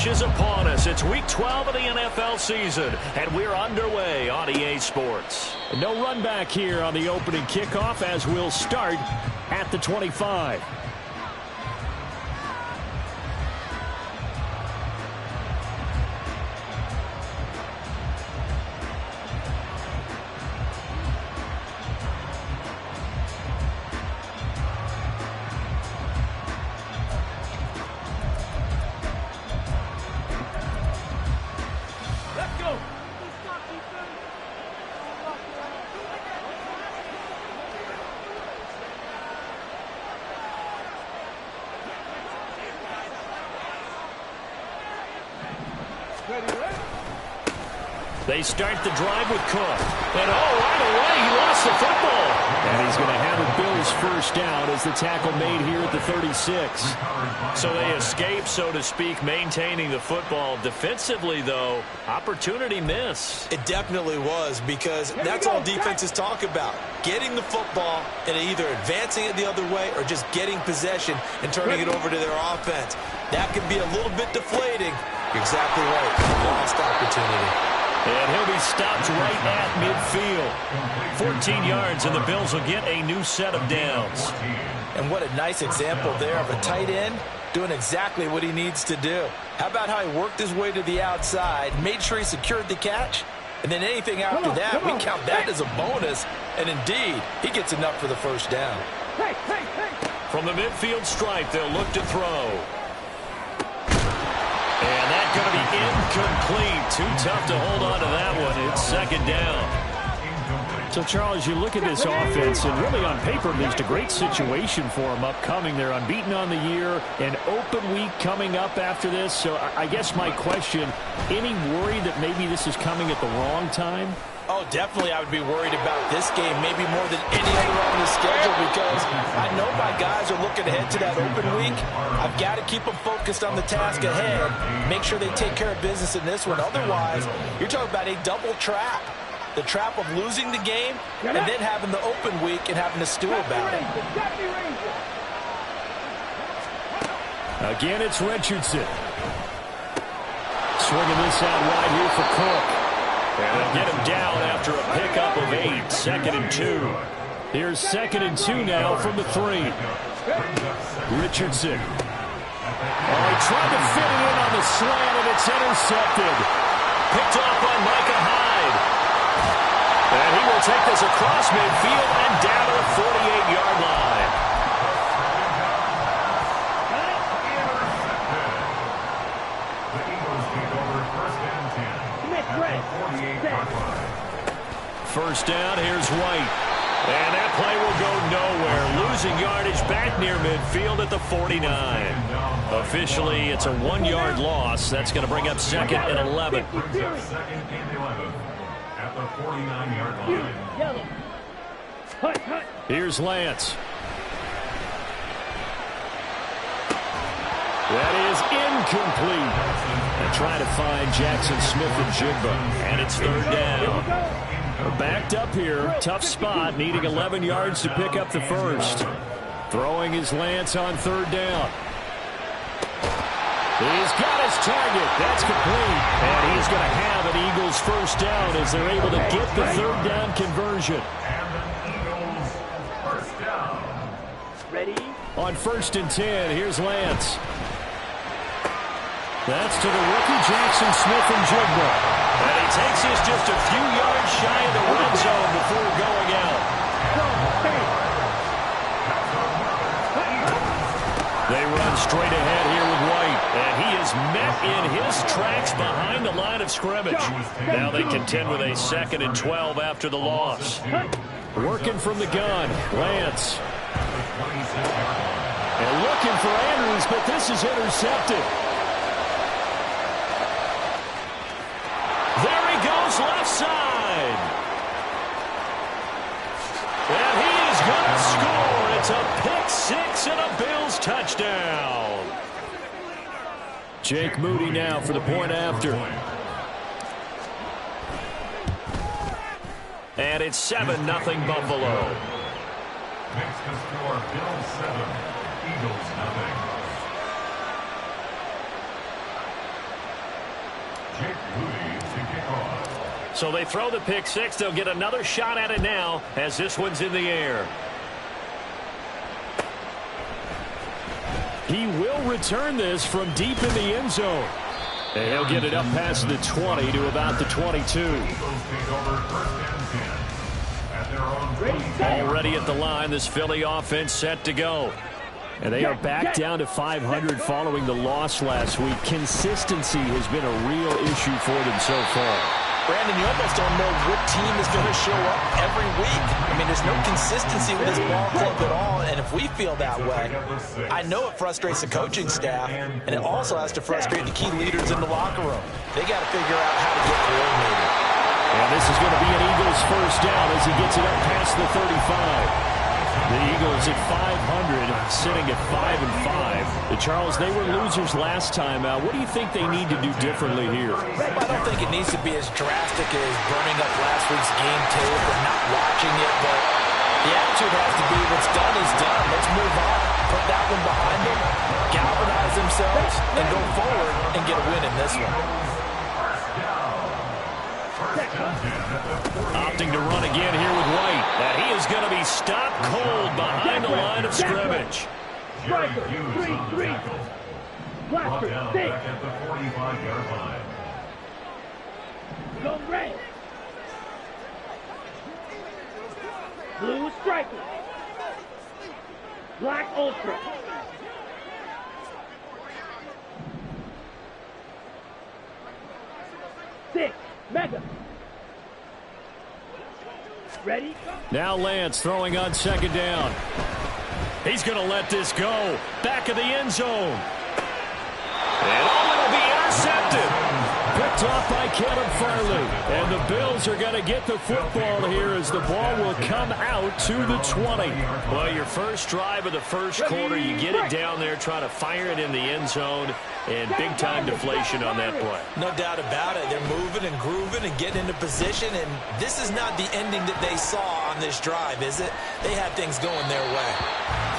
rush is upon us. It's Week 12 of the NFL season, and we're underway on EA Sports. No run back here on the opening kickoff as we'll start at the 25. They start the drive with Cook. And right away, he lost the football. And he's going to have a Bills first down as the tackle made here at the 36. So they escape, so to speak, maintaining the football. Defensively, though, opportunity miss. It definitely was, because that's all defenses talk about. Getting the football and either advancing it the other way or just getting possession and turning it over to their offense. That can be a little bit deflating. You're exactly right. Lost opportunity. And he'll be stopped right at midfield. 14 yards, and the Bills will get a new set of downs. And what a nice example there of a tight end doing exactly what he needs to do. How about how he worked his way to the outside, made sure he secured the catch, and then anything after that, we count that as a bonus. And indeed, he gets enough for the first down. From the midfield stripe, they'll look to throw. And that's going to be incomplete. Too tough to hold on to that one. It's second down. So, Charles, you look at this offense, and really on paper, at least a great situation for them upcoming. They're unbeaten on the year, an open week coming up after this. So I guess my question, any worry that maybe this is coming at the wrong time? Oh, definitely I would be worried about this game, maybe more than any other on the schedule, because I know my guys are looking ahead to that open week. I've got to keep them focused on the task ahead, make sure they take care of business in this one. Otherwise, you're talking about a double trap. The trap of losing the game and then having the open week and having to stew about it. Again, it's Richardson. Swinging this out wide here for Cook. And they'll get him down after a pickup of 8. Second and 2. Here's second and 2 now from the 3. Richardson. Oh, he tried to fit it in on the slant, and it's intercepted. Picked off by Micah Hyde. And he will take this across midfield and down to the 48-yard line. First down, here's White. And that play will go nowhere. Losing yardage back near midfield at the 49. Officially, it's a 1-yard loss. That's going to bring up second and 11. At the 49-yard line. Here's Lance. That is incomplete. And trying to find Jackson Smith and Jigba. And it's third down. Backed up here. Tough spot. Needing 11 yards to pick up the first. Throwing his Lance on third down. He's got his target. That's complete. And he's going to have an Eagles first down as they're able to get the third down conversion. And the Eagles first down. Ready? On first and 10, here's Lance. That's to the rookie Jackson Smith and Jigba. And he takes this just a few yards shy of the red zone before going out. They run straight ahead here with White. And he is met in his tracks behind the line of scrimmage. Now they contend with a second and 12 after the loss. Working from the gun, Lance. And looking for Andrews, but this is intercepted. There he goes, left side. And he is going to score. It's a pick six and a Bills touchdown. Jake Moody now for the point after. And it's 7-0 Buffalo. Mexican score, Bills 7, Eagles 0. So they throw the pick six. They'll get another shot at it now as this one's in the air. He will return this from deep in the end zone. And he'll get it up past the 20 to about the 22. Already at the line, this Philly offense set to go. And they are back down to 500 following the loss last week. Consistency has been a real issue for them so far. Brandon, you almost don't know what team is going to show up every week. I mean, there's no consistency with this ball club at all, and if we feel that way, I know it frustrates the coaching staff, and it also has to frustrate the key leaders in the locker room. They got to figure out how to get coordinated. And this is going to be an Eagles first down as he gets it up past the 35. The Eagles at 500, sitting at 5-5. Charles, they were losers last time out. What do you think they need to do differently here? I don't think it needs to be as drastic as burning up last week's game tape or not watching it, but the attitude has to be what's done is done. Let's move on, put that one behind them, galvanize themselves, and go forward and get a win in this one. Opting to run again here with White. And he is going to be stopped cold behind the line of scrimmage. Striker, 3-3. Blaster, 6. At the 45-yard line. Go red. Blue striker. Black ultra. Six, mega. Ready? Now Lance throwing on second down. He's going to let this go. Back of the end zone. And it'll be intercepted. Picked off by Caleb Farley. And the Bills are going to get the football here as the ball will come out to the 20. Well, your first drive of the first quarter, you get it down there, try to fire it in the end zone, and big-time deflation on that play. No doubt about it. They're moving and grooving and getting into position, and this is not the ending that they saw on this drive, is it? They had things going their way.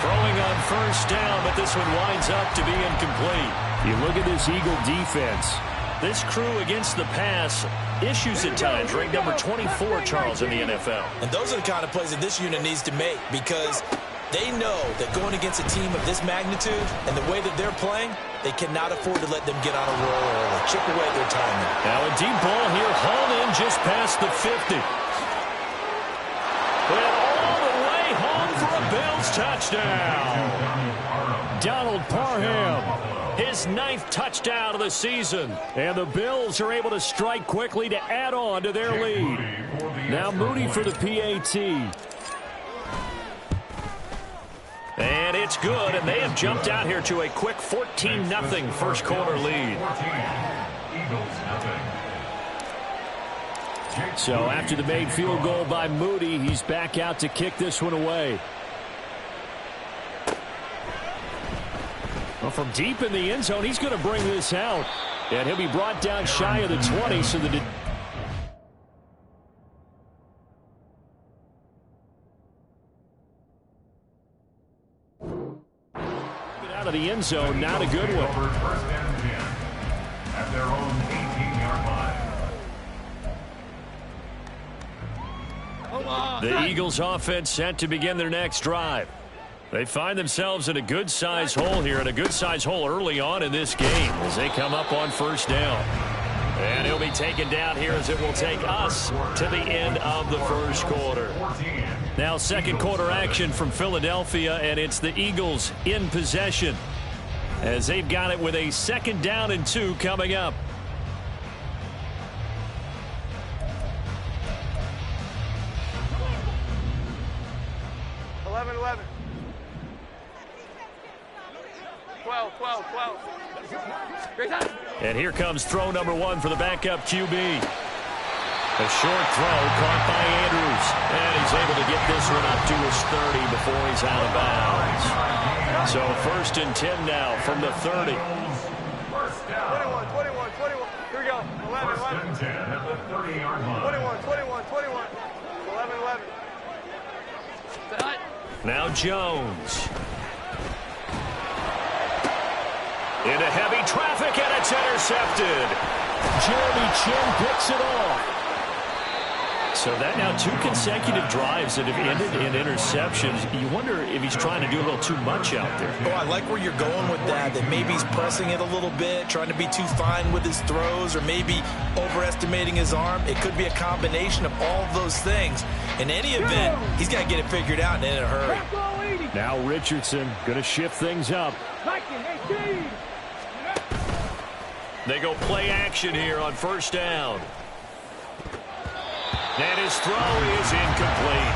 Throwing on first down, but this one winds up to be incomplete. You look at this Eagle defense. This crew against the pass, issues at times, ranked number 24, Charles, in the NFL. And those are the kind of plays that this unit needs to make because they know that going against a team of this magnitude and the way that they're playing, they cannot afford to let them get on a roll or chip away their timing. Now a deep ball here, hauled in just past the 50. And all the way home for a Bills touchdown. Donald Parham. His 9th touchdown of the season. And the Bills are able to strike quickly to add on to their lead. Now Moody for the PAT. And it's good, and they have jumped out here to a quick 14-0 first quarter lead. So after the made field goal by Moody, he's back out to kick this one away. Well, from deep in the end zone, he's going to bring this out. And he'll be brought down shy of the 20, so the out of the end zone, not a good one. First and 10 at their own 18-yard line. The Eagles offense set to begin their next drive. They find themselves in a good-sized hole here, and a good-sized hole early on in this game as they come up on first down. And he'll be taken down here as it will take us to the end of the first quarter. Now second quarter action from Philadelphia, and it's the Eagles in possession as they've got it with a 2nd down and 2 coming up. And here comes throw number 1 for the backup QB. A short throw caught by Andrews. And he's able to get this one up to his 30 before he's out of bounds. So 1st and 10 now from the 30. 21. Here we go. 11. First and 10 at the 30-yard line. 21. 11. Now Jones. Into heavy traffic, and it's intercepted. Jeremy Chinn picks it off. So that now 2 consecutive drives that have ended in interceptions. You wonder if he's trying to do a little too much out there. Oh, I like where you're going with that maybe he's pressing it a little bit, trying to be too fine with his throws, or maybe overestimating his arm. It could be a combination of all of those things. In any event, he's got to get it figured out and in a hurry. Now Richardson going to shift things up. They go play action here on first down. And his throw is incomplete.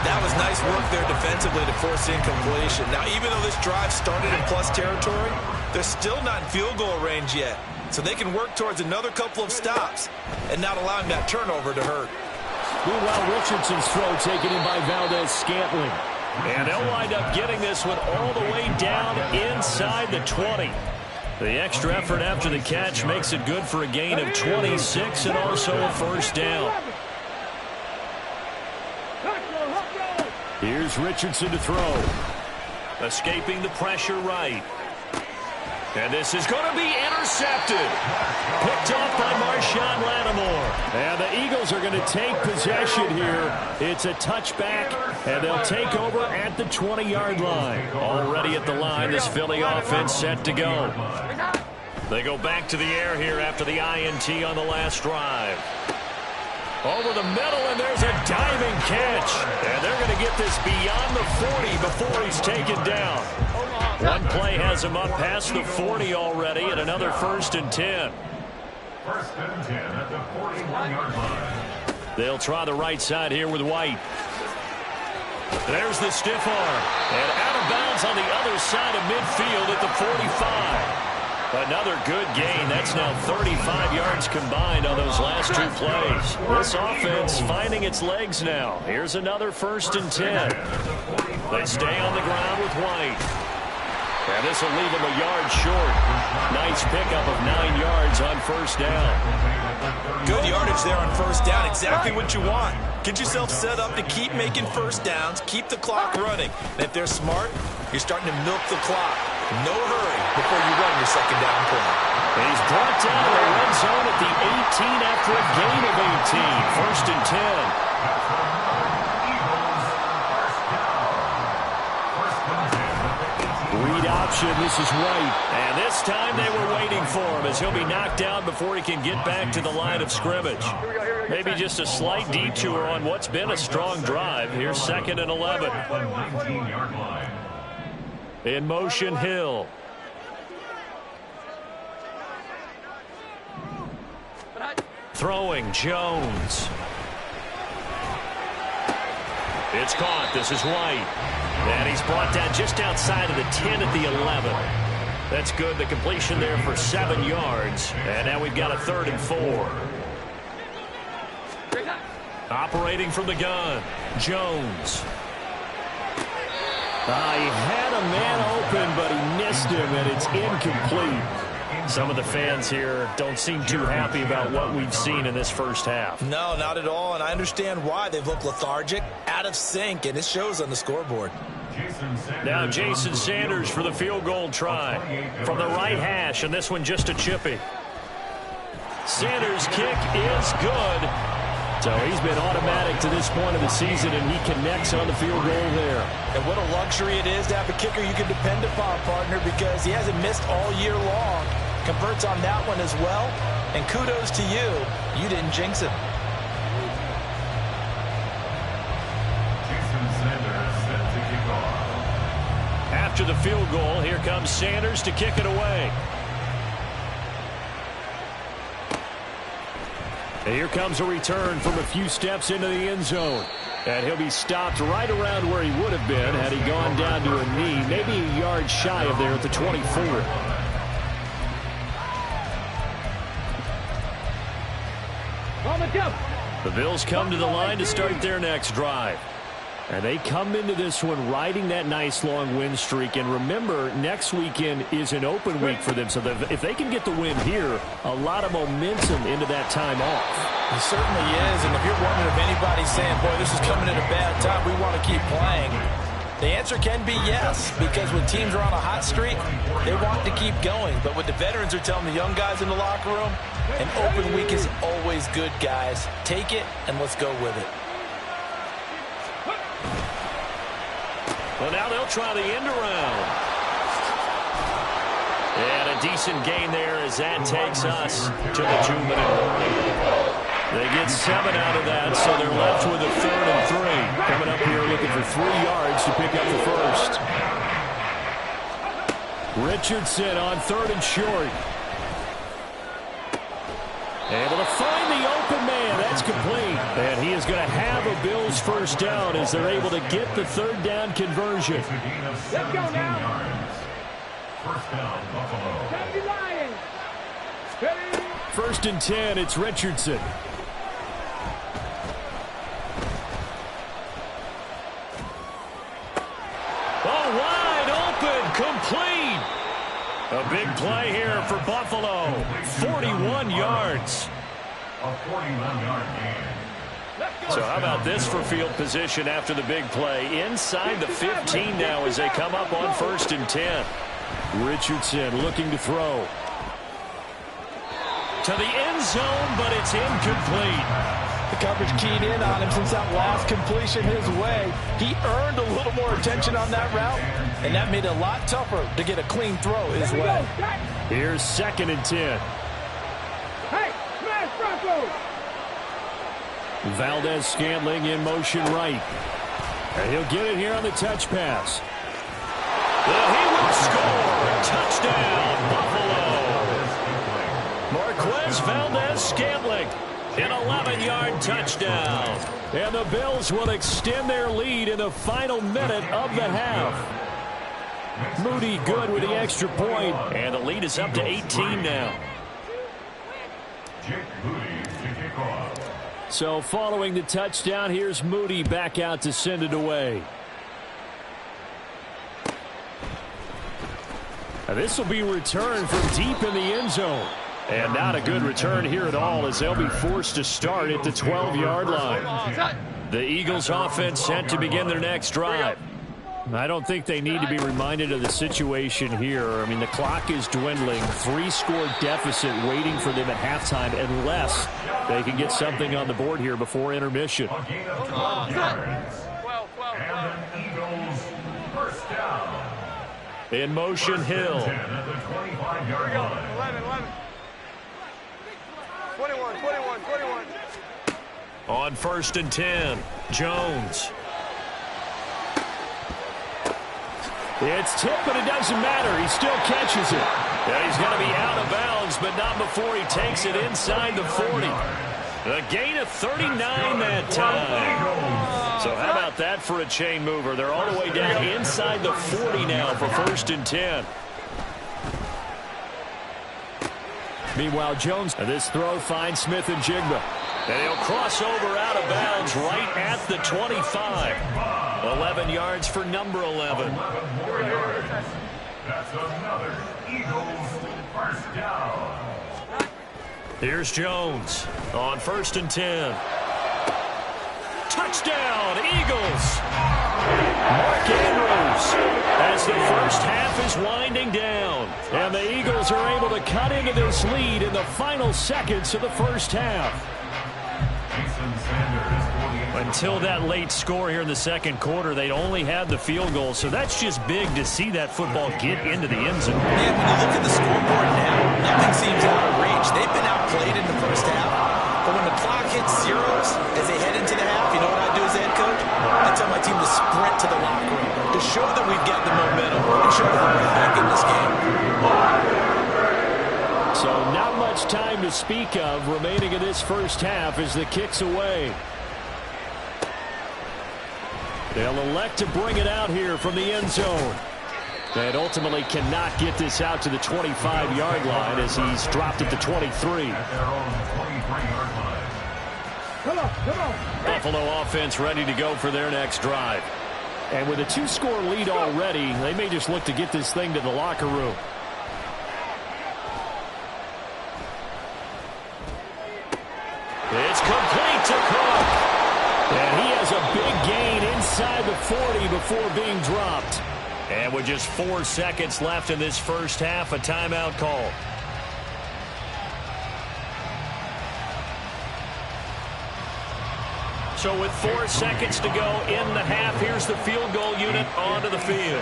That was nice work there defensively to force incompletion. Now, even though this drive started in plus territory, they're still not in field goal range yet. So they can work towards another couple of stops and not allowing that turnover to hurt. Meanwhile, Richardson's throw taken in by Valdez-Scantling. And they'll wind up getting this one all the way down inside the 20. The extra effort after the catch makes it good for a gain of 26 and also a first down. Here's Richardson to throw. Escaping the pressure right. And this is going to be intercepted. Picked off by Marshawn Lattimore. And the Eagles are going to take possession here. It's a touchback, and they'll take over at the 20-yard line. Already at the line, this Philly offense set to go. They go back to the air here after the INT on the last drive. Over the middle, and there's a diving catch. And they're going to get this beyond the 40 before he's taken down. One play has him up past the 40 already, and another 1st and 10. 1st and 10 at the 41-yard line. They'll try the right side here with White. There's the stiff arm. And out of bounds on the other side of midfield at the 45. Another good gain. That's now 35 yards combined on those last 2 plays. This offense finding its legs now. Here's another 1st and 10. They stay on the ground with White. And this will leave him a yard short. Nice pickup of 9 yards on first down. Good yardage there on first down. Exactly what you want. Get yourself set up to keep making first downs, keep the clock running. And if they're smart, you're starting to milk the clock. No hurry before you run your second down play. And he's brought down to the red zone at the 18 after a gain of 18. 1st and 10. Read option. This is White. And this time they were waiting for him as he'll be knocked down before he can get back to the line of scrimmage. Maybe just a slight detour on what's been a strong drive. Here's 2nd and 11. In motion, Hill. Throwing, Jones. It's caught. This is White. And he's brought down just outside of the 10 at the 11. That's good. The completion there for 7 yards. And now we've got a 3rd and 4. Operating from the gun, Jones. He had a man open, but he missed him, and it's incomplete. Some of the fans here don't seem too happy about what we've seen in this first half. No, not at all, and I understand why. They've looked lethargic, out of sync, and it shows on the scoreboard. Now Jason Sanders for the field goal try. From the right hash, and this one just a chippy. Sanders' kick is good. So he's been automatic to this point of the season, and he connects on the field goal there. And what a luxury it is to have a kicker you can depend upon, partner, because he hasn't missed all year long. Converts on that one as well, and kudos to you. You didn't jinx it. Jason Sanders set to kick off. After the field goal, here comes Sanders to kick it away. And here comes a return from a few steps into the end zone. And he'll be stopped right around where he would have been had he gone down to a knee, maybe a yard shy of there at the 24. The Bills come to the line to start their next drive. And they come into this one riding that nice long win streak. And remember, next weekend is an open week for them. So if they can get the win here, a lot of momentum into that time off. It certainly is. And if you're wondering if anybody's saying, boy, this is coming at a bad time, we want to keep playing, the answer can be yes. Because when teams are on a hot streak, they want to keep going. But what the veterans are telling the young guys in the locker room, An open week is always good, guys. Take it, and let's go with it. Well, now they'll try the end around. And a decent gain there as that takes us to the 2-minute. They get 7 out of that, so they're left with a 3rd and 3. Coming up here looking for 3 yards to pick up the first. Richardson on 3rd and short. Able to find the open man. That's complete. And he is going to have a Bills first down as they're able to get the 3rd down conversion. Let's go now. First down, Buffalo. Happy Lions. Ready? 1st and 10, it's Richardson. Oh, wide open, complete. A big play here for Buffalo. 41 yards. A 41-yard gain. So how about this for field position after the big play? Inside the 15 now as they come up on 1st and 10. Richardson looking to throw. To the end zone, but it's incomplete. The coverage keyed in on him since that last completion his way. He earned a little more attention on that route, and that made it a lot tougher to get a clean throw his way. Here's 2nd and 10. Hey, smash Broncos. Valdez-Scantling in motion right. And he'll get it here on the touch pass. Well, he will score. Touchdown, Buffalo. Marquez Valdez-Scantling, an 11-yard touchdown. And the Bills will extend their lead in the final minute of the half. Moody good with the extra point. And the lead is up to 18 now. Jake Moody to kick off. So following the touchdown, here's Moody back out to send it away. Now this will be returned from deep in the end zone. And not a good return here at all as they'll be forced to start at the 12-yard line. The Eagles offense set to begin their next drive. I don't think they need to be reminded of the situation here. I mean, the clock is dwindling. 3-score deficit waiting for them at halftime unless they can get something on the board here before intermission. A gain of 12 yards. And an Eagles first down. In motion, Hill. 10 at the 25-yard line. 11. 21. On 1st and 10, Jones. It's tipped, but it doesn't matter. He still catches it. And he's going to be out of bounds, but not before he takes it inside the 40. A gain of 39 that time. So how about that for a chain mover? They're all the way down inside the 40 now for 1st and 10. Meanwhile, Jones, this throw finds Smith and Jigba. And he'll cross over out of bounds right at the 25. 11 yards for number 11. 11 more yards. That's another Eagles first down. Here's Jones on 1st and 10. Touchdown, Eagles! Mark Andrews as the first half is winding down. And the Eagles are able to cut into this lead in the final seconds of the first half. Until that late score here in the second quarter, they'd only had the field goal, so that's just big to see that football get into the end zone. And when you look at the scoreboard now, nothing seems out of reach. They've been outplayed in the first half, but when the clock hits zeros as they head into the half, you know what I do as head coach? I tell my team to sprint to the locker room to show that we've got the momentum and show that we're back in this game. So not much time to speak of remaining in this first half as the kick's away. They'll elect to bring it out here from the end zone. And ultimately cannot get this out to the 25-yard line as he's dropped at the 23. Come on. Buffalo offense ready to go for their next drive. And with a 2-score lead already, they may just look to get this thing to the locker room. It's complete to Cook. And he has a big gain inside the 40 before being dropped. And with just 4 seconds left in this first half, a timeout call. So with 4 seconds to go in the half, here's the field goal unit onto the field.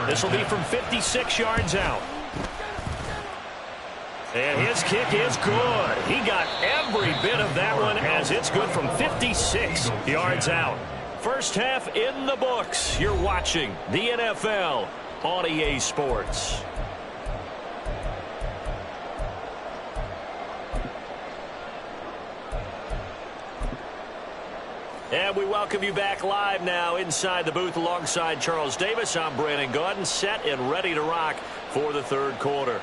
This will be from 56 yards out. And his kick is good. He got every bit of that one as it's good from 56 yards out. First half in the books. You're watching the NFL on EA Sports. And we welcome you back live now inside the booth alongside Charles Davis. I'm Brandon Gaudin, set and ready to rock for the third quarter.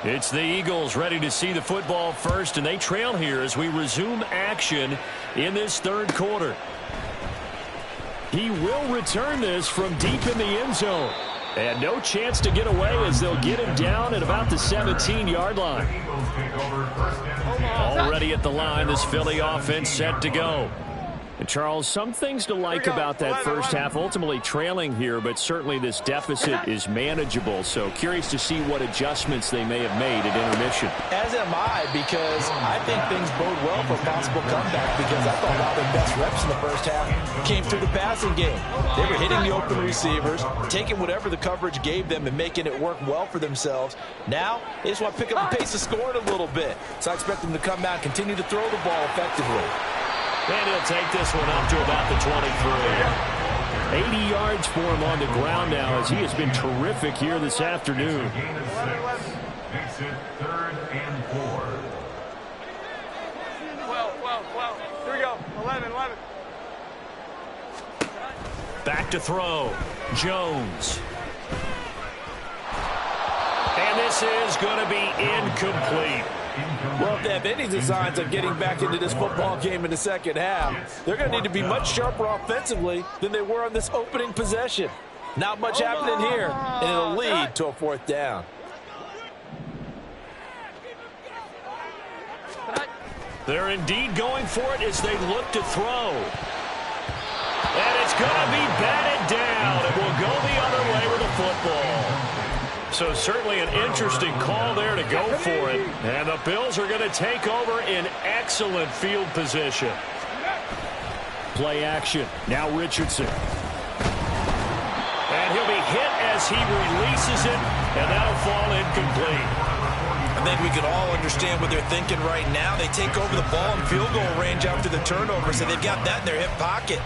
It's the Eagles ready to see the football first, and they trail here as we resume action in this third quarter. He will return this from deep in the end zone. And no chance to get away as they'll get him down at about the 17-yard line. Already at the line, this Philly offense set to go. And Charles, some things to like about that first half, ultimately trailing here, but certainly this deficit is manageable. So curious to see what adjustments they may have made at intermission. As am I, because I think things bode well for a possible comeback, because I thought a lot of their best reps in the first half came through the passing game. They were hitting the open receivers, taking whatever the coverage gave them and making it work well for themselves. Now, they just want to pick up the pace of scoring a little bit. So I expect them to come out and continue to throw the ball effectively. And he'll take this one up to about the 23. 80 yards for him on the ground now as he has been terrific here this afternoon. Makes it 3rd and 4. 12. Here we go. 11. Back to throw. Jones. And this is going to be incomplete. Well, if they have any designs of getting back into this football game in the second half, they're going to need to be much sharper offensively than they were on this opening possession. Not much happening here, and it'll lead to a 4th down. They're indeed going for it as they look to throw. And it's going to be batted down. It will go the other way with the football. So certainly an interesting call there to go for it. And the Bills are going to take over in excellent field position. Play action. Now Richardson. And he'll be hit as he releases it, and that'll fall incomplete. I think we could all understand what they're thinking right now. They take over the ball in field goal range after the turnover, so they've got that in their hip pocket.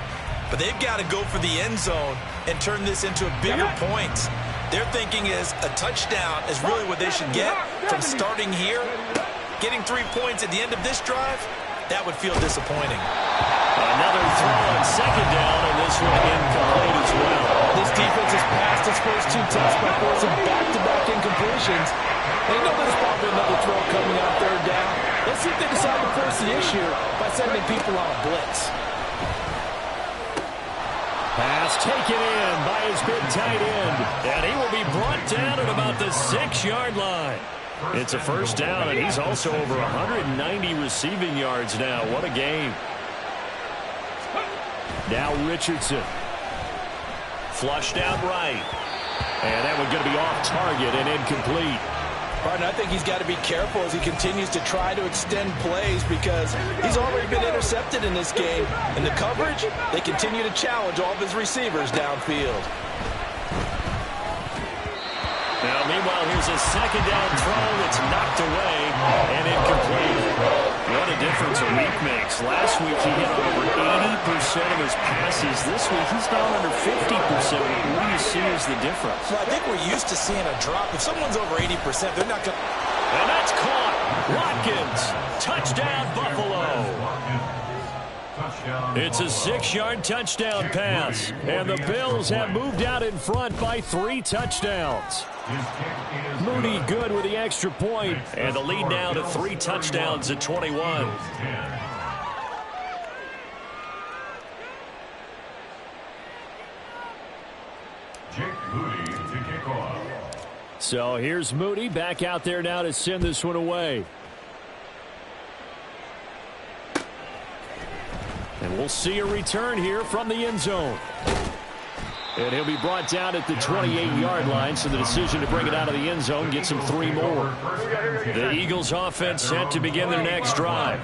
But they've got to go for the end zone and turn this into a bigger point. Their thinking is a touchdown is really what they should get from starting here. Getting 3 points at the end of this drive, that would feel disappointing. Another throw on second down, and this one incomplete as well. This defense has passed its first 2 tests by forcing back-to-back incompletions. They know there's probably another throw coming on 3rd down. Let's see if they decide to force the issue by sending people on a blitz. Pass taken in by his big tight end. And he will be brought down at about the 6-yard line. It's a first down, and he's also over 190 receiving yards now. What a game. Now Richardson. Flushed out right. And that one's going to be off target and incomplete. Partner, I think he's got to be careful as he continues to try to extend plays because he's already been intercepted in this game. And the coverage, they continue to challenge all of his receivers downfield. Now, meanwhile, here's a second down throw that's knocked away and incomplete. What a difference a week makes. Last week, he hit over 80% of his passes. This week, he's down under 50%. What do you see as the difference? Well, I think we're used to seeing a drop. If someone's over 80%, they're not going to... And that's caught. Watkins. Touchdown, Buffalo. It's a 6-yard touchdown pass. And the Bills have moved out in front by 3 touchdowns. Mooney good with the extra point. And the lead now to 3 touchdowns at 21. So here's Mooney back out there now to send this one away. And we'll see a return here from the end zone. And he'll be brought down at the 28-yard line, so the decision to bring it out of the end zone gets him 3 more. The Eagles offense set to begin their next drive.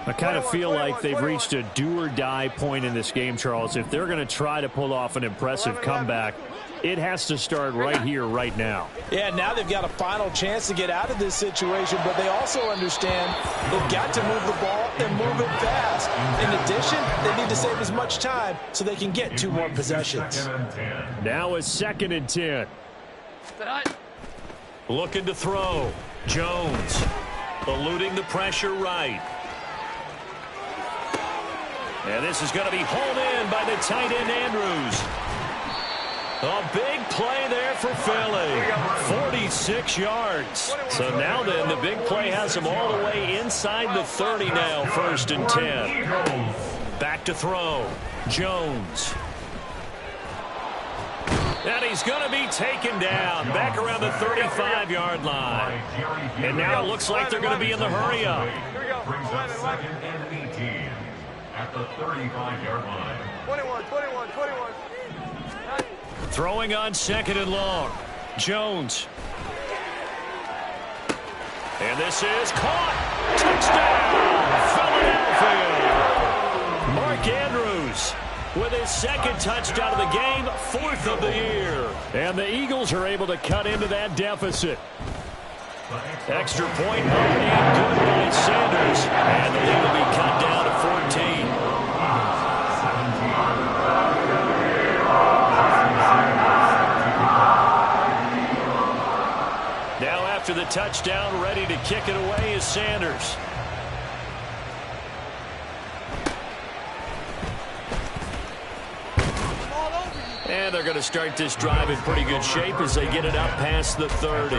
I kind of feel like they've reached a do-or-die point in this game, Charles. If they're going to try to pull off an impressive comeback, it has to start right here, right now. Yeah, now they've got a final chance to get out of this situation, but they also understand they've got to move the ball and move it fast. In addition, they need to save as much time so they can get 2 more possessions. Now a 2nd and 10. Looking to throw. Jones eluding the pressure right. And this is going to be hauled in by the tight end Andrews. A big play there for Philly. 46 yards. So now then, the big play has him all the way inside the 30 now, 1st and 10. Back to throw. Jones. And he's going to be taken down back around the 35-yard line. And now it looks like they're going to be in the hurry-up. Here we go. 11 and 18 at the 35-yard line. 21. Throwing on 2nd and long. Jones. And this is caught. Touchdown, Philadelphia. Mark Andrews with his 2nd touchdown of the game, 4th of the year. And the Eagles are able to cut into that deficit. Extra point and good by Sanders. And the lead will be cut down to 14. Now after the touchdown, ready to kick it away is Sanders. And they're going to start this drive in pretty good shape as they get it up past the 30.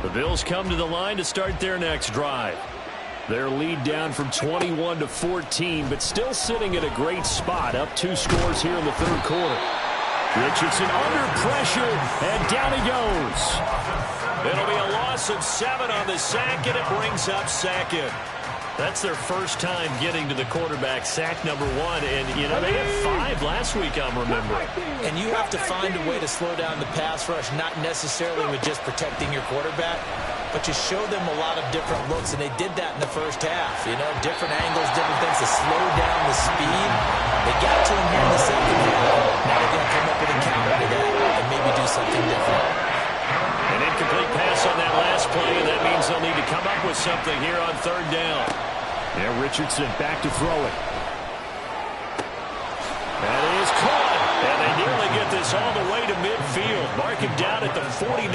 The Bills come to the line to start their next drive. Their lead down from 21 to 14, but still sitting at a great spot, up 2 scores here in the 3rd quarter. Richardson under pressure, and down he goes. It'll be a loss of 7 on the sack, and it brings up 2nd. That's their first time getting to the quarterback, sack number 1. And, you know, they had 5 last week, I'm remembering. And you have to find a way to slow down the pass rush, not necessarily with just protecting your quarterback, but to show them a lot of different looks, and they did that in the first half. You know, different angles, different things to slow down the speed. They got to him here in the 2nd half. Now they're going to come up with a counter to that and maybe do something different. An incomplete pass on that last play, and that means they'll need to come up with something here on 3rd down. Yeah, Richardson back to throw it. That is caught, and they nearly get this all the way to midfield. Mark him down at the 49.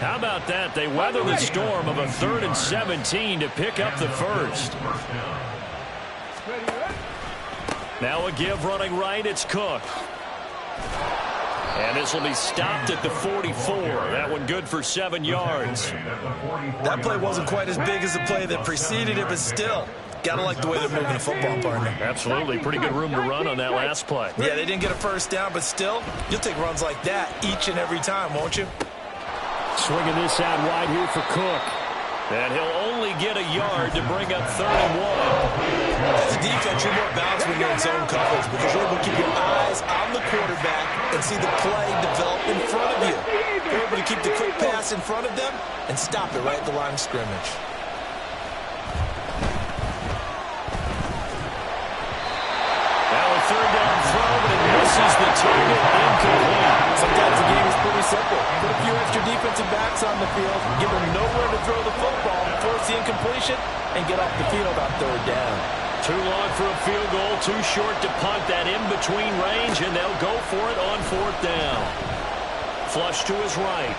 How about that? They weather the storm of a 3rd and 17 to pick up the 1st. Now a give running right. It's Cook. And this will be stopped at the 44. That one good for 7 yards. That play wasn't quite as big as the play that preceded it, but still, gotta like the way they're moving the football, partner. Absolutely. Pretty good room to run on that last play. Yeah, they didn't get a 1st down, but still, you'll take runs like that each and every time, won't you? Swinging this out wide here for Cook. And he'll only get a yard to bring up 3rd and 1. As a defense, you're more balanced when you're in zone coverage because you're able to keep your eyes on the quarterback and see the play develop in front of you. You're able to keep the quick pass in front of them and stop it right at the line of scrimmage. Now a 3rd down throw, but it misses the target, incomplete. Sometimes the game is pretty simple. Put a few extra defensive backs on the field, give them nowhere to throw the football, force the incompletion, and get off the field on 3rd down. Too long for a field goal, too short to punt. That in-between range, and they'll go for it on 4th down. Flush to his right.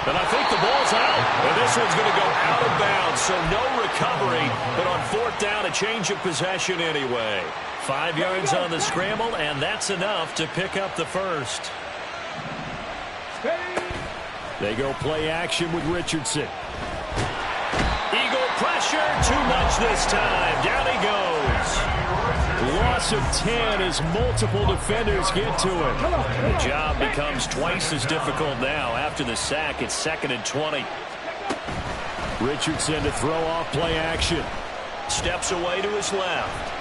And I think the ball's out. And this one's going to go out of bounds, so no recovery. But on 4th down, a change of possession anyway. 5 yards on the scramble, and that's enough to pick up the 1st. They go play action with Richardson. Eagle pressure, too much this time. Down he goes. Loss of 10 as multiple defenders get to him. The job becomes twice as difficult now. After the sack, it's 2nd and 20. Richardson to throw off play action. Steps away to his left.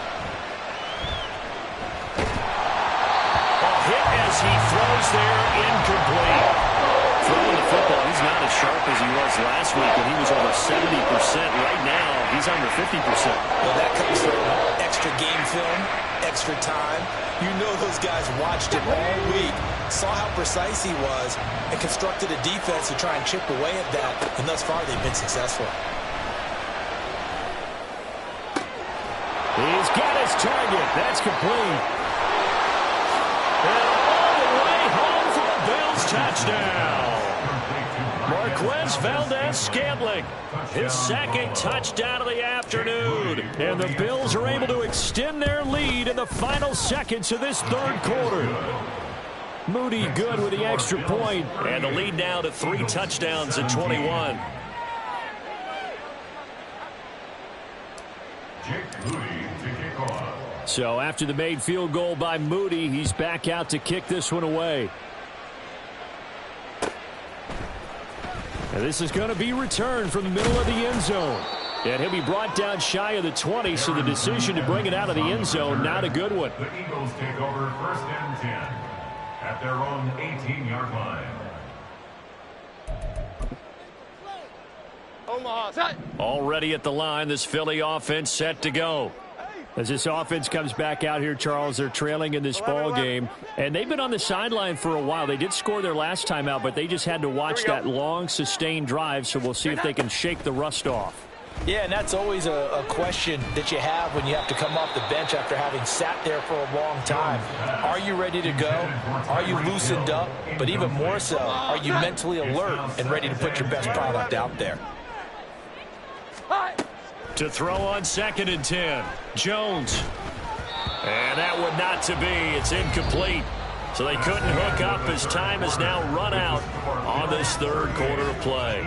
A hit as he throws there, incomplete. Throwing the football, he's not as sharp as he was last week when he was over 70%. Right now, he's under 50%. Well, that comes from extra game film, extra time. You know those guys watched him all week, saw how precise he was, and constructed a defense to try and chip away at that. And thus far, they've been successful. He's got his target. That's complete. And all the way home for a Bills touchdown. Marquez Valdez-Scantling, his second touchdown of the afternoon. And the Bills are able to extend their lead in the final seconds of this third quarter. Moody good with the extra point. And the lead now to 3 touchdowns at 21. So after the made field goal by Moody, he's back out to kick this one away. And this is going to be returned from the middle of the end zone. And he'll be brought down shy of the 20, so the decision to bring it out of the end zone, not a good one. The Eagles take over 1st and 10 at their own 18-yard line. Omaha, set. Already at the line, this Philly offense set to go. As this offense comes back out here, Charles, they're trailing in this ball game. And they've been on the sideline for a while. They did score their last time out, but they just had to watch that long, sustained drive. So we'll see if they can shake the rust off. Yeah, and that's always a question that you have when you have to come off the bench after having sat there for a long time. Are you ready to go? Are you loosened up? But even more so, are you mentally alert and ready to put your best product out there? To throw on 2nd and 10. Jones. And that one not to be. It's incomplete. So they couldn't hook up as time has now run out on this third quarter of play.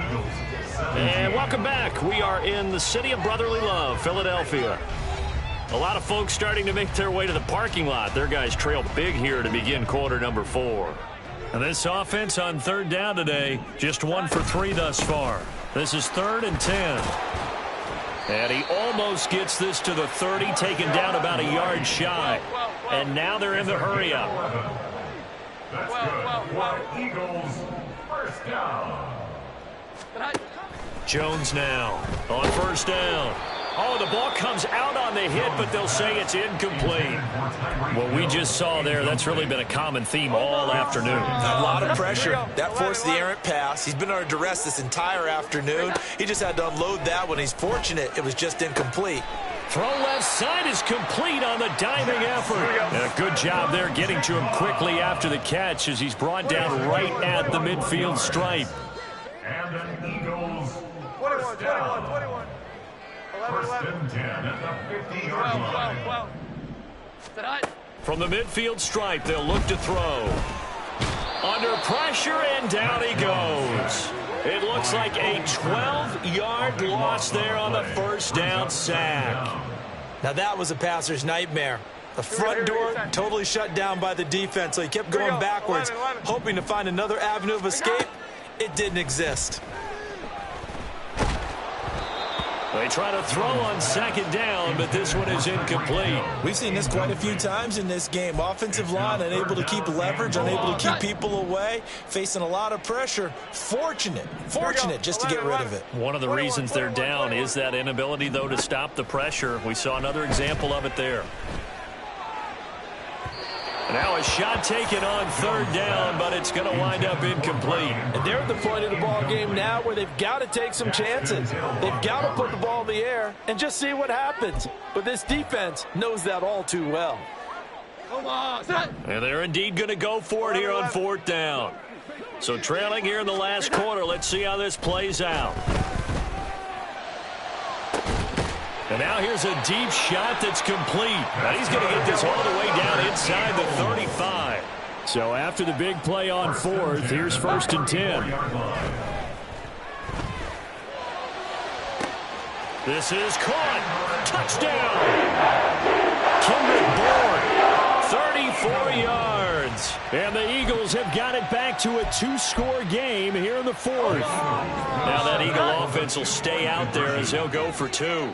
And welcome back. We are in the city of brotherly love, Philadelphia. A lot of folks starting to make their way to the parking lot. Their guys trail big here to begin quarter number 4. And this offense on 3rd down today, just 1 for 3 thus far. This is 3rd and 10. And he almost gets this to the 30, taken down about a yard shy. And now they're in the hurry-up. That's good for Eagles. 1st down. Jones now on 1st down. Oh, the ball comes out on the hit, but they'll say it's incomplete. What we just saw there, that's really been a common theme all afternoon. A lot of pressure. That forced the errant pass. He's been under duress this entire afternoon. He just had to unload that one. He's fortunate it was just incomplete. Throw left side is complete on the diving effort. And a good job there getting to him quickly after the catch as he's brought down right at the midfield stripe. And an Eagles 21, 21, 21. 1st and 10 at the 50-yard line. From the midfield stripe, they'll look to throw. Under pressure, and down he goes. It looks like a 12-yard loss there on the 1st down sack. Now that was a passer's nightmare. The front door totally shut down by the defense, so he kept going backwards, hoping to find another avenue of escape. It didn't exist. They try to throw on 2nd down, but this one is incomplete. We've seen this quite a few times in this game. Offensive line unable to keep leverage, unable to keep people away, facing a lot of pressure. Fortunate just to get rid of it. One of the reasons they're down is that inability, though, to stop the pressure. We saw another example of it there. Now a shot taken on 3rd down, but it's going to wind up incomplete. And they're at the point of the ball game now where they've got to take some chances. They've got to put the ball in the air and just see what happens. But this defense knows that all too well. And they're indeed going to go for it here on 4th down. So trailing here in the last quarter, let's see how this plays out. And now here's a deep shot that's complete. And he's going to get this all the way down inside the 35. So after the big play on 4th, here's 1st and 10. This is caught. Touchdown. Kendrick Bourne, 34 yards. Hawkins. And the Eagles have got it back to a 2-score game here in the fourth. Now that Eagle offense will stay out there as they'll go for 2.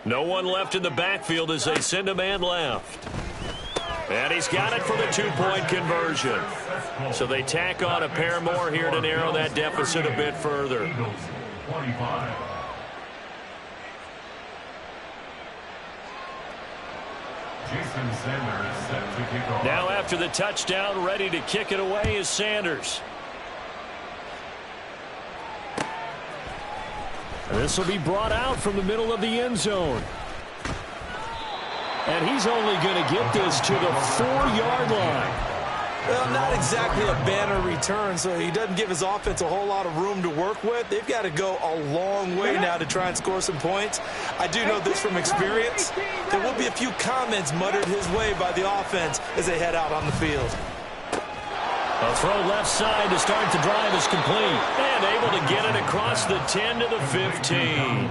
No one left in the backfield as they send a man left. And he's got it for the 2-point conversion. So they tack on a pair more here to narrow that deficit a bit further. Now after the touchdown, ready to kick it away is Sanders. This will be brought out from the middle of the end zone. And he's only going to get this to the 4-yard line. Well, not exactly a banner return, so he doesn't give his offense a whole lot of room to work with. They've got to go a long way now to try and score some points. I do know this from experience. There will be a few comments muttered his way by the offense as they head out on the field. A throw left side to start the drive is complete. And able to get it across the 10 to the 15.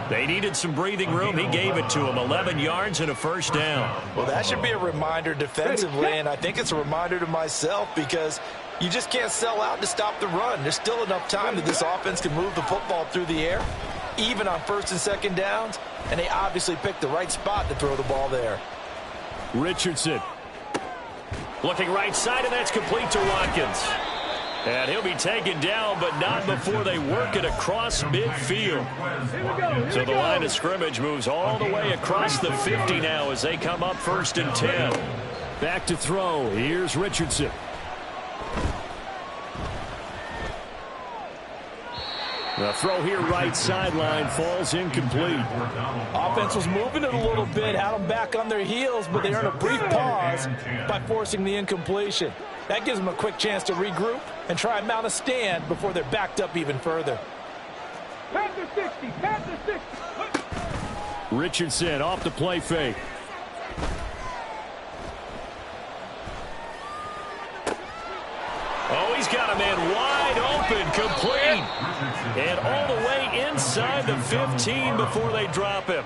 They needed some breathing room. He gave it to them. 11 yards and a first down. Well, that should be a reminder defensively, and I think it's a reminder to myself because you just can't sell out to stop the run. There's still enough time that this offense can move the football through the air, even on first and second downs, and they obviously picked the right spot to throw the ball there. Richardson. Looking right side, and that's complete to Watkins. And he'll be taken down, but not before they work it across midfield. So the line of scrimmage moves all the way across the 50 now as they come up 1st and 10. Back to throw. Here's Richardson. The throw here right sideline falls incomplete. Offense was moving it a little bit, had them back on their heels, but they earned a brief pause by forcing the incompletion. That gives them a quick chance to regroup and try and mount a stand before they're backed up even further. Pat the 60, pat the 60. Richardson off the play fake. Oh, he's got a man wide open, complete. And all the way inside the 15 before they drop him.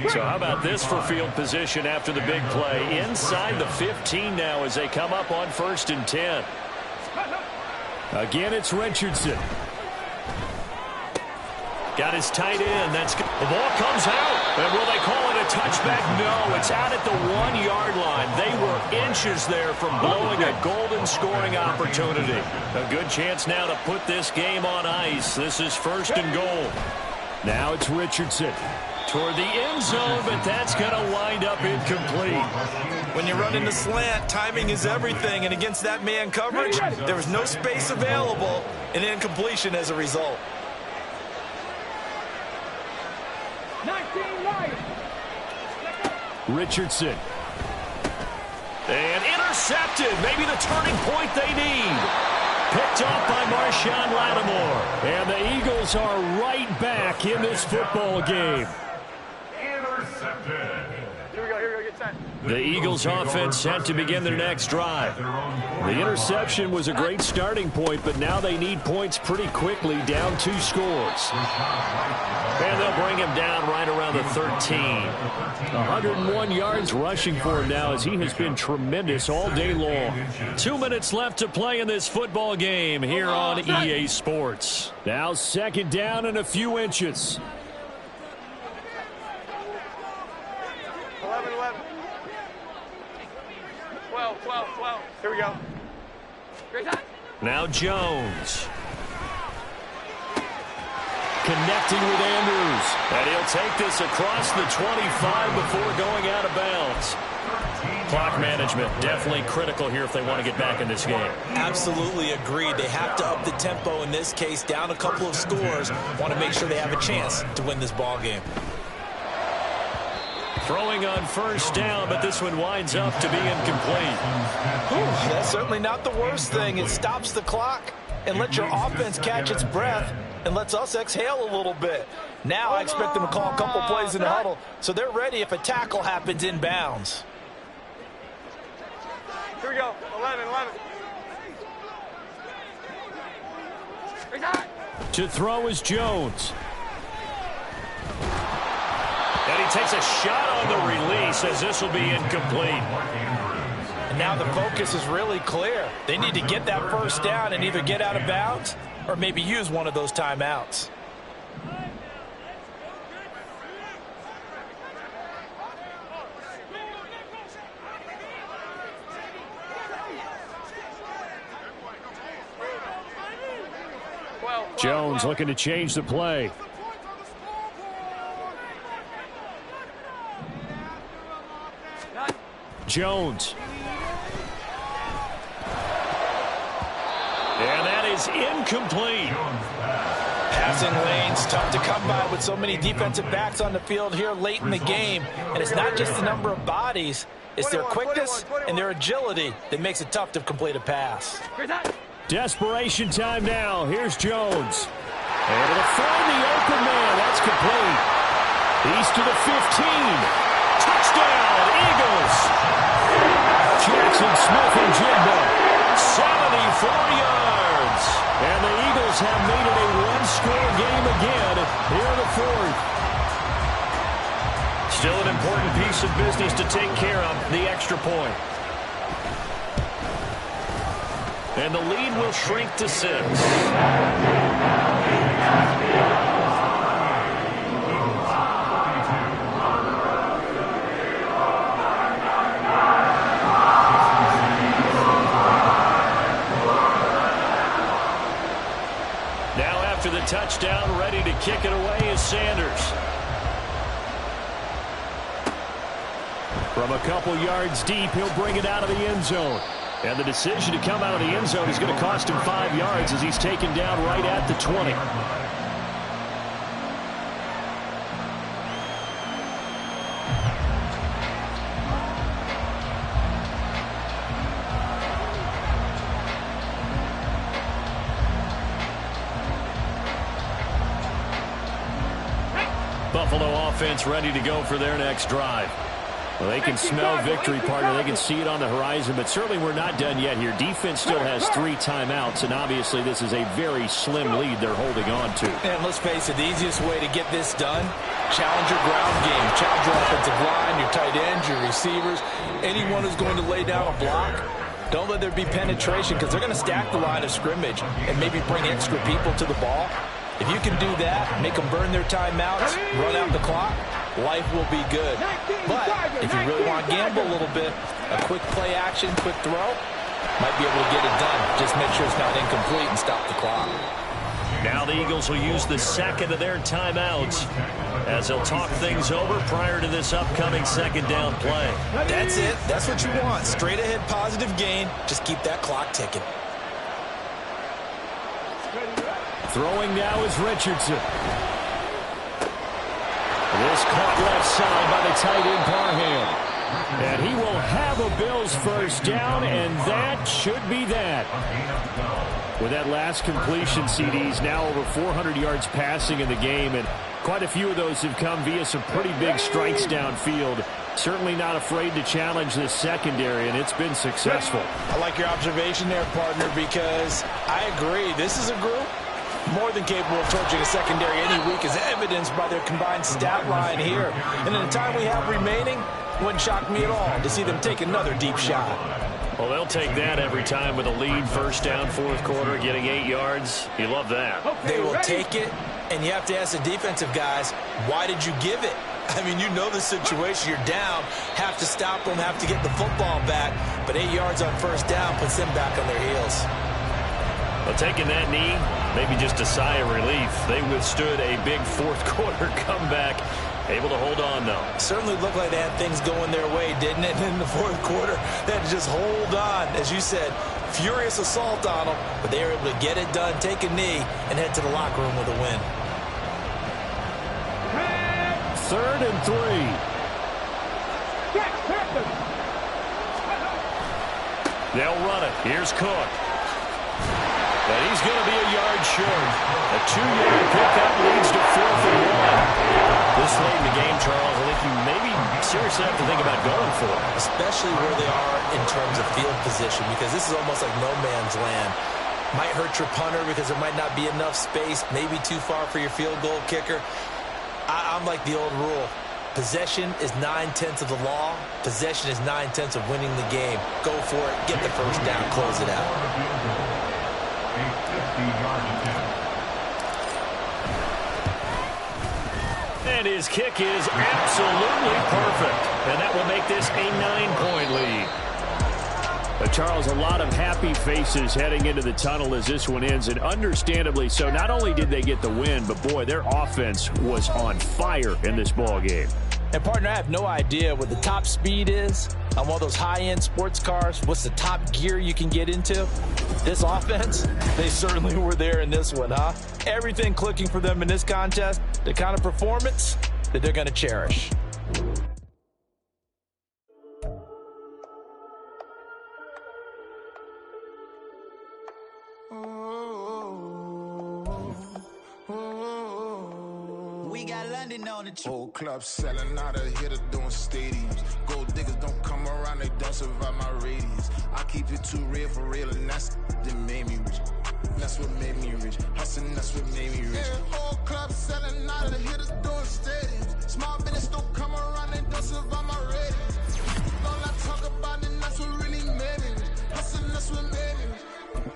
So how about this for field position after the big play? Inside the 15 now as they come up on 1st and 10. Again, it's Richardson. Got his tight end. The ball comes out. And will they call it a touchback? No, it's out at the 1-yard line. They were inches there from blowing a golden scoring opportunity. A good chance now to put this game on ice. This is 1st and goal. Now it's Richardson. Toward the end zone, but that's going to wind up incomplete. When you run in the slant, timing is everything. And against that man coverage, there was no space available, and incompletion as a result. 19 Lions. Richardson. And intercepted. Maybe the turning point they need. Picked off by Marshawn Lattimore. And the Eagles are right back in this football game. Intercepted. Here we go, get set. The Eagles offense set to begin their next drive. The interception was a great starting point, but now they need points pretty quickly, down 2 scores. And they'll bring him down right around the 13. 101 yards rushing for him now as he has been tremendous all day long. 2 minutes left to play in this football game here on EA Sports. Now 2nd down and a few inches. 11, 12. Here we go. Great time. Now Jones. Connecting with Andrews. And he'll take this across the 25 before going out of bounds. Clock management definitely critical here if they want to get back in this game. Absolutely agreed. They have to up the tempo in this case, down a couple of scores. Want to make sure they have a chance to win this ball game. Throwing on 1st down, but this one winds up to be incomplete. That's certainly not the worst thing. It stops the clock and lets your offense catch its breath and lets us exhale a little bit. Now I expect them to call a couple plays in the huddle so they're ready if a tackle happens in bounds. Here we go. 11. Great time. To throw is Jones. And he takes a shot on the release as this will be incomplete. And now the focus is really clear. They need to get that first down and either get out of bounds or maybe use one of those timeouts. Jones looking to change the play. Jones. And that is incomplete. Passing lanes, tough to come by with so many defensive backs on the field here late in the game. And it's not just the number of bodies, it's their quickness and their agility that makes it tough to complete a pass. Desperation time now. Here's Jones. Able to find the open man. That's complete. He's to the 15. Touchdown, Eagles. Jackson Smith and Jimbo. 74 yards. And the Eagles have made it a one-score game again here in the fourth. Still an important piece of business to take care of, the extra point. And the lead will shrink to 6. Now after the touchdown, ready to kick it away is Sanders. From a couple yards deep, he'll bring it out of the end zone. And the decision to come out of the end zone is going to cost him 5 yards as he's taken down right at the 20. Buffalo offense ready to go for their next drive. Well, they can smell victory, partner. They can see it on the horizon, but certainly we're not done yet here. Defense still has 3 timeouts, and obviously this is a very slim lead they're holding on to. And let's face it, the easiest way to get this done, challenge your ground game. Challenge your offensive line, your tight ends, your receivers, anyone who's going to lay down a block. Don't let there be penetration because they're going to stack the line of scrimmage and maybe bring extra people to the ball. If you can do that, make them burn their timeouts, run out the clock, life will be good. But if you really want to gamble a little bit, a quick play action, quick throw, might be able to get it done. Just make sure it's not incomplete and stop the clock. Now the Eagles will use the second of their timeouts as they'll talk things over prior to this upcoming second down play. That's it. That's what you want. Straight ahead positive gain. Just keep that clock ticking. Throwing now is Richardson. This caught left side by the tight end Parham. And he will have a Bills first down, and that should be that. With that last completion, CD's now over 400 yards passing in the game, and quite a few of those have come via some pretty big strikes downfield. Certainly not afraid to challenge this secondary, and it's been successful. I like your observation there, partner, because I agree. This is a group more than capable of torching a secondary any week, as evidenced by their combined stat line here. And in the time we have remaining, wouldn't shock me at all to see them take another deep shot. Well, they'll take that every time with a lead, first down, fourth quarter, getting 8 yards. You love that. They will take it, and you have to ask the defensive guys, why did you give it? I mean, you know the situation. You're down, have to stop them, have to get the football back. But 8 yards on first down puts them back on their heels. Well, taking that knee, maybe just a sigh of relief. They withstood a big fourth quarter comeback. Able to hold on, though. Certainly looked like they had things going their way, didn't it? In the fourth quarter, they had to just hold on. As you said, furious assault on them, but they were able to get it done, take a knee, and head to the locker room with a win. 3rd and 3. They'll run it. Here's Cook. But he's going to be a yard short. A 2-yard pickup leads to 4th and 1. This late in the game, Charles, I think you maybe seriously have to think about going for it. Especially where they are in terms of field position, because this is almost like no man's land. Might hurt your punter because there might not be enough space, maybe too far for your field goal kicker. I'm like the old rule. Possession is 9/10 of the law. Possession is 9/10 of winning the game. Go for it. Get the first down. Close it out. A 50-yard attempt. And his kick is absolutely perfect. And that will make this a 9-point lead. Charles, a lot of happy faces heading into the tunnel as this one ends, and understandably so. Not only did they get the win, but boy, their offense was on fire in this ball game. And partner, I have no idea what the top speed is on one of those high-end sports cars. What's the top gear you can get into? This offense, they certainly were there in this one, huh? Everything clicking for them in this contest, the kind of performance that they're going to cherish. Whole club selling out of here to doing stadiums. Gold diggers don't come around, they don't survive my radius. I keep it too real for real, and that's that made me rich. That's what made me rich. Hustling, that's what made me rich. Yeah, whole club selling out of here to doing stadiums. Small business don't come around, they don't survive my radius. All I talk about it, that's what really made me rich. Hustling, that's what made me rich.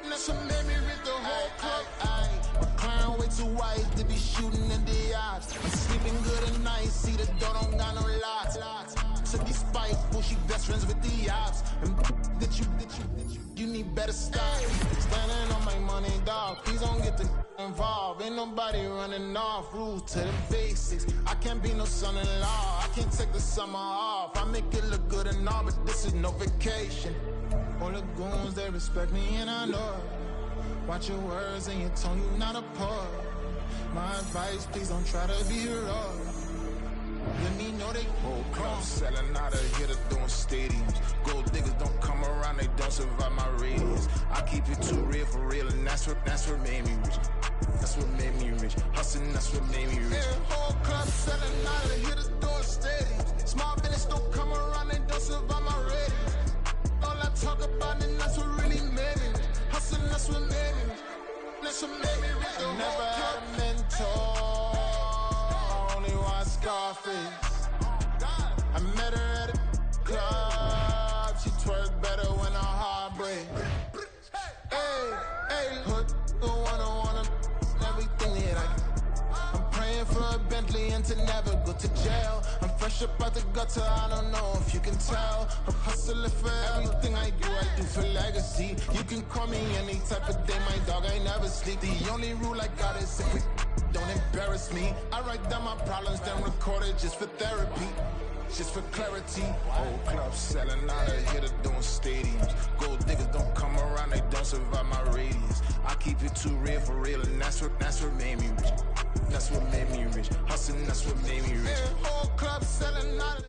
That's what made me rich. The whole club. My client way too wise to be shooting in the eyes. I'm sleeping good at night, see the door don't got no locks. To be spiteful, she best friends with the ops. And that you need better stop. Standing on my money, dog. Please don't get the involved. Ain't nobody running off. Rules to the basics. I can't be no son-in-law. I can't take the summer off. I make it look good and all, but this is no vacation. All the goons, they respect me and I know it. Watch your words and your tone, you not a poet. My advice, please don't try to be heroic. Let me know they whole club selling out of here to doing stadiums. Gold diggers don't come around, they don't survive my radius. I keep it too real for real, and that's what made me rich. That's what made me rich. Hustling, that's what made me rich. Yeah, whole club selling out of here to doing stadiums. Small business don't come around, they don't survive my radius. All I talk about it, that's what really made me rich. Hustling, that's what made me rich. That's what made me rich. I never had a mentor. Only one Scarface. I met her at a club. She twerk better when her heart breaks. Hey, hood, the one I wanna, everything that I'm praying for a Bentley and to never go to jail. I'm fresh up out the gutter, I don't know if you can tell. I'm hustling for everything I do for legacy. You can call me any type of day, my dog, I never sleep. The only rule I got is if we don't embarrass me. I write down my problems, then record it just for therapy. Just for clarity. Whole club selling out of here to doing stadiums. Gold diggers don't come around, they don't survive my radius. I keep it too real for real, and that's what made me rich. That's what made me rich. Hustling, that's what made me rich. Yeah, whole club selling out of